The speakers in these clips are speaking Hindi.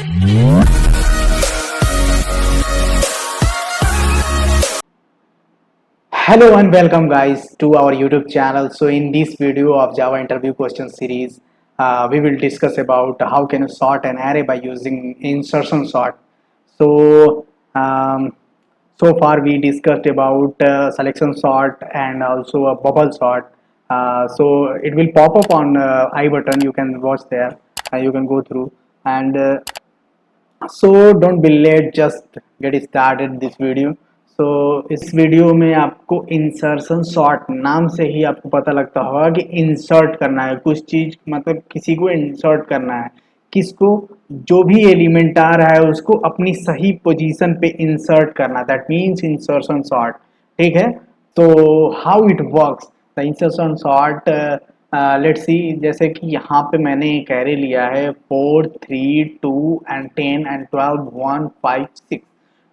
Hello and welcome guys to our YouTube channel. So in this video of Java interview question series, we will discuss about how can you sort an array by using insertion sort. So so far we discussed about selection sort and also a bubble sort. So it will pop up on I button. You can watch there. You can go through and so don't be late, just get started this video. So इस वीडियो में आपको इंसर्शन सॉर्ट नाम से ही आपको पता लगता होगा कि इंसर्ट करना है कुछ चीज, मतलब किसी को इंसर्ट करना है, किसको, जो भी एलिमेंट आ रहा है उसको अपनी सही पोजीशन पे इंसर्ट करना, दैट मींस इंसर्शन सॉर्ट। ठीक है, तो how it works the insertion sort, let's see. जैसे कि यहाँ पे मैंने एक एरे लिया है 4 3 2 एंड 10 एंड 12 1 5 6।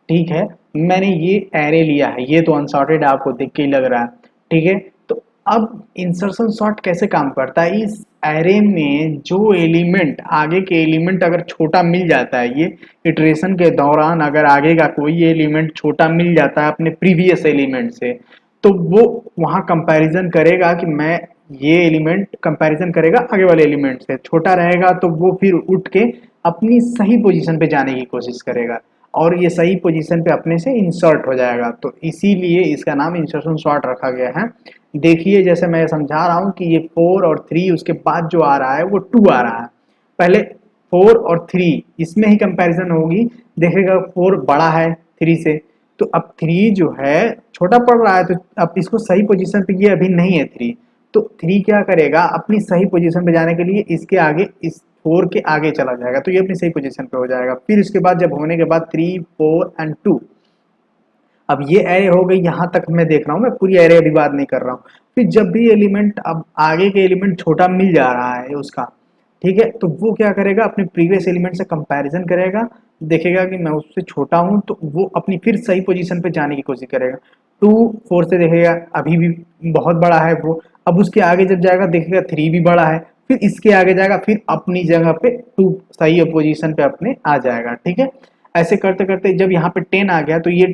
ठीक है, मैंने ये एरे लिया है, ये तो अनसॉर्टेड आपको देख के ही लग रहा है। ठीक है, तो अब इंसर्शन सॉर्ट कैसे काम करता है, इस एरे में जो एलिमेंट, आगे के एलिमेंट अगर छोटा मिल जाता है, ये इटरेशन के दौरान अगर आगे का कोई एलिमेंट छोटा मिल जाता है अपने प्रीवियस एलिमेंट से, तो वो वहाँ कंपैरिजन करेगा कि मैं, ये एलिमेंट कंपैरिजन करेगा आगे वाले एलिमेंट से, छोटा रहेगा तो वो फिर उठ के अपनी सही पोजीशन पे जाने की कोशिश करेगा और ये सही पोजीशन पे अपने से इंसर्ट हो जाएगा। तो इसीलिए इसका नाम इंसर्शन सॉर्ट रखा गया है। देखिए जैसे मैं समझा रहा हूँ कि ये 4 और 3, उसके बाद जो आ रहा है वो 2 आ रहा है। पहले 4 और 3 इसमें ही कंपैरिजन होगी, देखेगा 4 बड़ा है 3 से, तो अब 3 जो है छोटा पड़ रहा है, तो अब इसको सही पोजीशन पे, ये अभी नहीं है 3, तो 3 क्या करेगा, अपनी सही पोजीशन पे जाने के लिए इसके आगे, इस 4 के आगे चला जाएगा, तो ये अपनी सही पोजीशन पे हो जाएगा। फिर इसके बाद जब होने के बाद 3 4 एंड 2, अब ये एरे हो गई, यहाँ तक मैं देख रहा हूँ, मैं पूरी एरे अभी बात नहीं कर रहा हूँ। फिर जब भी एलिमेंट, अब आगे के एलिमेंट छोटा मिल जा रहा है उसका, ठीक है, तो वो क्या करेगा, अपने प्रीवियस एलिमेंट से कंपैरिजन करेगा, देखेगा कि मैं उससे छोटा हूँ, तो वो अपनी फिर सही पोजीशन पे जाने की कोशिश करेगा। 2 4 से देखेगा अभी भी बहुत बड़ा है वो, अब उसके आगे जब जाएगा देखेगा 3 भी बड़ा है, फिर इसके आगे जाएगा, फिर अपनी जगह पे 2 सही पोजीशन पे अपने आ जाएगा। ठीक है, ऐसे करते करते जब यहाँ पे 10 आ गया, तो ये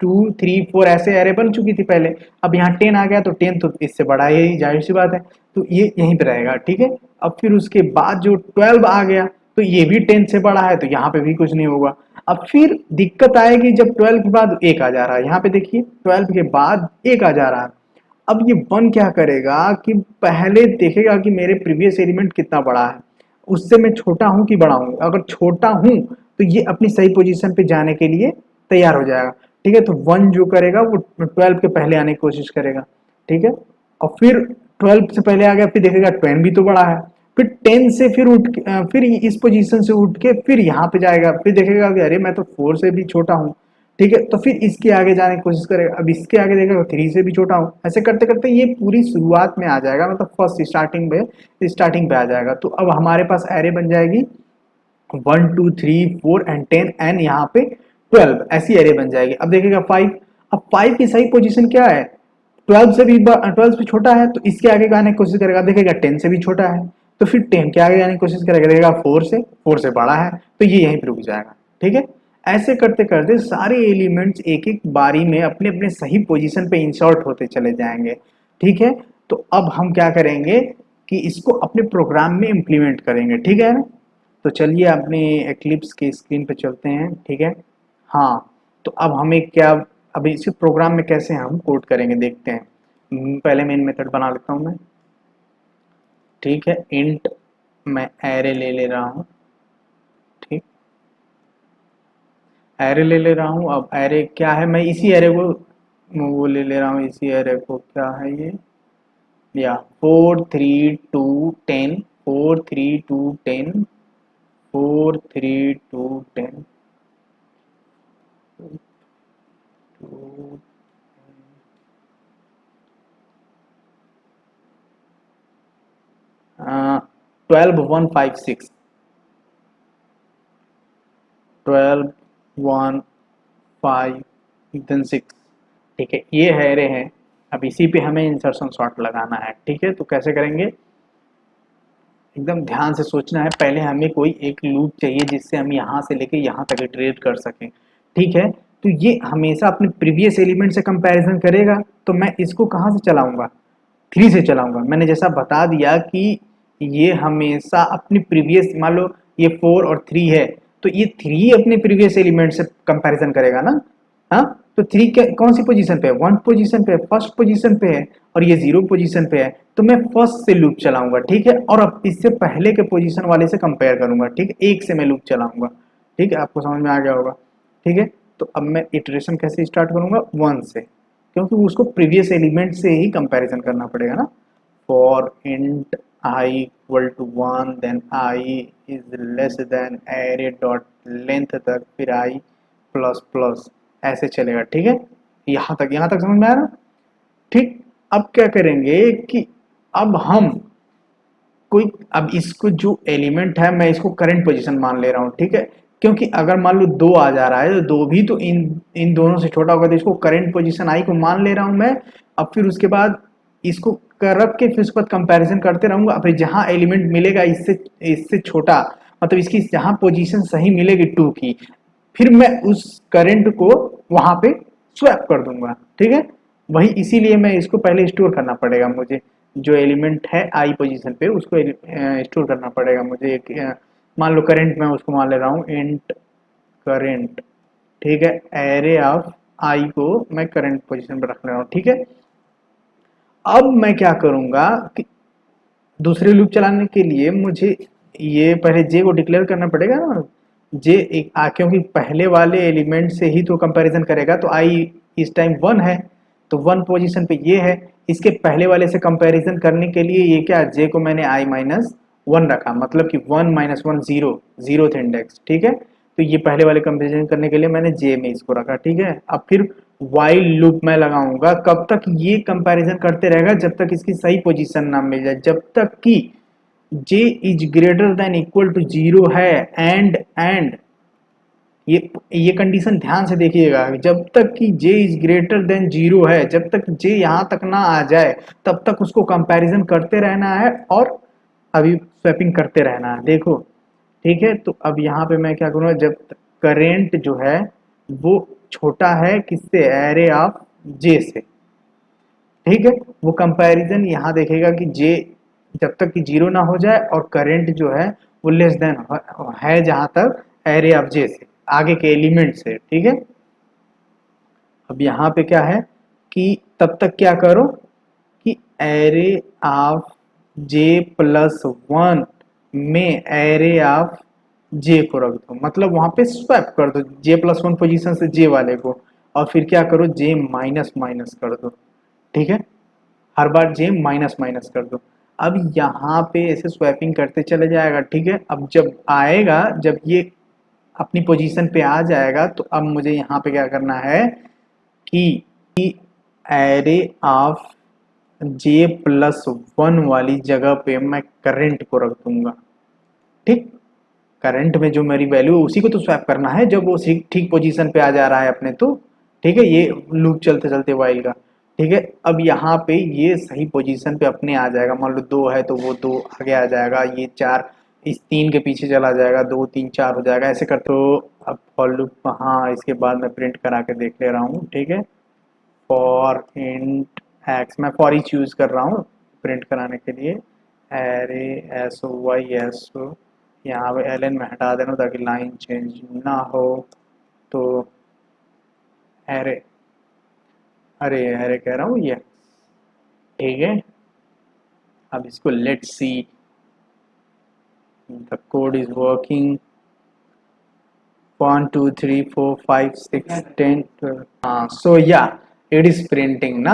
2 3 4 ऐसे एरे बन चुकी थी पहले, अब यहाँ 10 आ गया, तो 10 तो इससे बड़ा है, यही जाहिर सी बात है, तो ये यहीं पे रहेगा। ठीक है, अब फिर उसके बाद जो 12 आ गया, तो ये भी 10 से बड़ा है, तो यहाँ पे भी कुछ नहीं होगा। अब फिर दिक्कत आएगी जब 12 के बाद 1 आ जा रहा है, यहाँ पे देखिए 12 के बाद 1 आ जा रहा है। अब ये 1 क्या करेगा कि पहले देखेगा कि मेरे प्रीवियस एलिमेंट कितना बड़ा है, उससे मैं छोटा हूँ कि बड़ा हूँ, अगर छोटा हूँ तो ये अपनी सही पोजीशन पे जाने के लिए तैयार हो जाएगा। ठीक है, तो 1 जो करेगा वो 12 के पहले आने की कोशिश करेगा। ठीक है, और फिर 12 से पहले आ गया, फिर देखेगा 10 भी तो बड़ा है, फिर 10 से फिर फिर इस पोजीशन से उठ के फिर यहाँ पे जाएगा, फिर देखेगा कि अरे मैं तो 4 से भी छोटा हूँ। ठीक है, तो फिर इसके आगे जाने की कोशिश करेगा, अब इसके आगे देखेगा 3 से भी छोटा हूँ, ऐसे करते करते ये पूरी शुरुआत में आ जाएगा, मतलब फर्स्ट स्टार्टिंग पे आ जाएगा। तो अब हमारे पास एरे बन जाएगी 1 2 3 4 एंड 10 एंड यहाँ पे 12, ऐसी एरे बन जाएगी। अब देखेगा 5, अब 5 की सही पोजीशन क्या है, 12 से छोटा है, तो इसके आगे आने की कोशिश करेगा, देखेगा 10 से भी छोटा है, तो फिर 10 के आगे आने की कोशिश करेगा, देखेगा 4 से बड़ा है, तो ये यहीं पर रुक जाएगा। ठीक है, ऐसे करते करते सारे एलिमेंट्स एक एक बारी में अपने अपने सही पोजीशन पे इंसर्ट होते चले जाएंगे। ठीक है, तो अब हम क्या करेंगे कि इसको अपने प्रोग्राम में इम्प्लीमेंट करेंगे। ठीक है, तो चलिए अपने एक्लिप्स की स्क्रीन पे चलते हैं। ठीक है, हाँ, तो अब हमें क्या, अब इसी प्रोग्राम में कैसे हम कोड करेंगे देखते हैं। पहले मेन मेथड बना लेता हूँ मैं। ठीक है, इंट मैं एरे ले रहा हूँ। ठीक, एरे ले रहा हूँ। अब एरे क्या है, मैं इसी एरे को वो ले रहा हूँ, इसी एरे को, क्या है ये, या 4 3 2 10, 4 3 2 10, 4 3 2 10, 2 12 1 5 6, 12 1 5 देन 6। ठीक है, ये है एरे है। अब इसी पे हमें इंसर्शन सॉर्ट लगाना है। ठीक है, तो कैसे करेंगे, एकदम ध्यान से सोचना है। पहले हमें कोई एक लूप चाहिए जिससे हम यहाँ से लेके यहाँ तक इटरेट कर सकें, ठीक है। तो ये हमेशा अपने प्रीवियस एलिमेंट से कंपैरिजन करेगा, तो मैं इसको कहाँ से चलाऊंगा, 3 से चलाऊंगा। मैंने जैसा बता दिया कि ये हमेशा अपनी प्रीवियस, मान लो ये 4 और 3 है, तो ये 3 अपने प्रीवियस एलिमेंट से कंपैरिजन करेगा ना। हाँ, तो 3 कौन सी पोजीशन पे है, 1 पोजीशन पे है, फर्स्ट पोजीशन पे है, और ये 0 पोजीशन पे है, तो मैं फर्स्ट से लूप चलाऊंगा, ठीक है। और अब इससे पहले के पोजीशन वाले से कंपेयर करूंगा, ठीक है, 1 से मैं लूप चलाऊंगा, ठीक है। आपको समझ में आ गया होगा, ठीक है। तो अब मैं इटरेशन कैसे स्टार्ट करूंगा, 1 से, क्योंकि उसको प्रीवियस एलिमेंट से ही कंपैरिजन करना पड़ेगा ना। For int I equal to 1, then I is less than array dot length तक, फिर आई प्लस प्लस, ऐसे चलेगा, ठीक है। यहाँ तक समझ में आया ना, ठीक। अब क्या करेंगे कि अब हम कोई, अब इसको जो एलिमेंट है मैं इसको करंट पोजीशन मान ले रहा हूँ, ठीक है। क्योंकि अगर मान लो 2 आ जा रहा है तो 2 भी तो इन इन दोनों से छोटा होगा, तो इसको करंट पोजीशन आई को मान ले रहा हूँ मैं। अब फिर उसके बाद इसको रख के फिर उसके बाद कंपैरिजन करते रहूंगा। अब जहाँ एलिमेंट मिलेगा इससे इससे छोटा, मतलब इसकी जहाँ पोजीशन सही मिलेगी 2 की, फिर मैं उस करंट को वहां पे स्वैप कर दूंगा, ठीक है। वही इसीलिए मैं इसको पहले स्टोर करना पड़ेगा मुझे, जो एलिमेंट है आई पोजीशन पे उसको स्टोर करना पड़ेगा मुझे। एक मान लो करंट, मैं उसको मान ले रहा हूँ इंट करंट, ठीक है। एरे ऑफ आई को मैं करंट पोजीशन पे रख ले रहा हूँ, ठीक है। अब मैं क्या करूंगा कि दूसरे लूप चलाने के लिए मुझे ये पहले जे को डिक्लेयर करना पड़ेगा ना। जे एक क्योंकि पहले वाले एलिमेंट से ही तो कंपैरिजन करेगा, तो आई इस टाइम 1 है, तो 1 पोजीशन पे ये है। इसके पहले वाले से कंपैरिजन करने के लिए ये क्या, जे को मैंने आई माइनस 1 रखा, मतलब कि 1 माइनस 1 जीरो, जीरोथ इंडेक्स, ठीक है। तो ये पहले वाले कंपैरिजन करने के लिए मैंने जे में इसको रखा, ठीक है। अब फिर वाइल लूप मैं लगाऊंगा, कब तक ये कंपैरिजन करते रहेगा, जब तक इसकी सही पोजीशन ना मिल जाए, जब तक कि j is greater than equal to 0 है। एंड ये कंडीशन ध्यान से देखिएगा, जब तक कि j इज ग्रेटर देन 0 है, जब तक j यहां तक ना आ जाए तब तक उसको कंपैरिजन करते रहना है और अभी स्वैपिंग करते रहना है, देखो, ठीक है। तो अब यहाँ पे मैं क्या करूँगा, जब करेंट जो है वो छोटा है किससे, एरे ऑफ जे से, ठीक है। वो कंपैरिजन यहाँ देखेगा कि जे जब तक कि 0 ना हो जाए और करंट जो है वो लेस देन है जहां तक एरे ऑफ जे से, आगे के एलिमेंट से, ठीक है। अब यहाँ पे क्या है कि तब तक क्या करो कि एरे ऑफ जे प्लस 1 में एरे ऑफ जे को रख दो, मतलब वहां पे स्वैप कर दो जे प्लस 1 पोजीशन से जे वाले को, और फिर क्या करो जे माइनस माइनस कर दो, ठीक है। हर बार जे माइनस माइनस कर दो। अब यहाँ पे ऐसे स्वैपिंग करते चले जाएगा, ठीक है। अब जब आएगा, जब ये अपनी पोजीशन पे आ जाएगा, तो अब मुझे यहाँ पे क्या करना है कि एरे ऑफ जे प्लस 1 वाली जगह पे मैं करंट को रख दूंगा, ठीक। करंट में जो मेरी वैल्यू है उसी को तो स्वैप करना है जब वो ठीक पोजीशन पे आ जा रहा है अपने, तो ठीक है। ये लूप चलते चलते वाइल का, ठीक है। अब यहाँ पे ये सही पोजीशन पे अपने आ जाएगा, मान लो 2 है तो वो 2 आगे आ जाएगा, ये 4 इस 3 के पीछे चला जाएगा, 2 3 4 हो जाएगा, ऐसे करते हो। अब फॉर लूप, हाँ, इसके बाद मैं प्रिंट करा के देख ले रहा हूँ, ठीक है। फॉर इंट एक्स, मैं फॉर ईच यूज कर रहा हूँ प्रिंट कराने के लिए। Array S O Y S O, यहाँ पे एल एन में हटा देना ताकि लाइन चेंज ना हो। तो एरे, अरे एरे कह रहा हूँ ये, ठीक है। अब इसको let see the code is working, 1 2 3 4 5 6 10 12, हाँ, सो या इट इज प्रिंटिंग ना।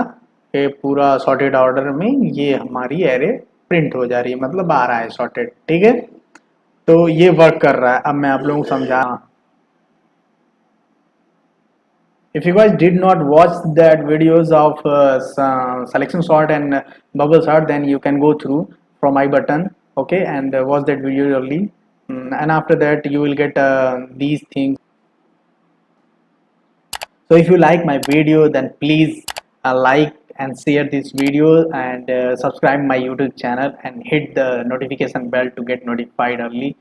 ये पूरा सॉर्टेड ऑर्डर में ये हमारी एरे प्रिंट हो जा रही है, मतलब आ रहा है सॉर्टेड, ठीक है। तो ये वर्क कर रहा है। अब मैं आप लोगों को समझा, if you guys did not watch that videos of selection sort and bubble sort, then you can go through from I button, okay, and watch that video early. And after that you will get these things. So if you like my video, then please like and share this video, and subscribe my YouTube channel and hit the notification bell to get notified early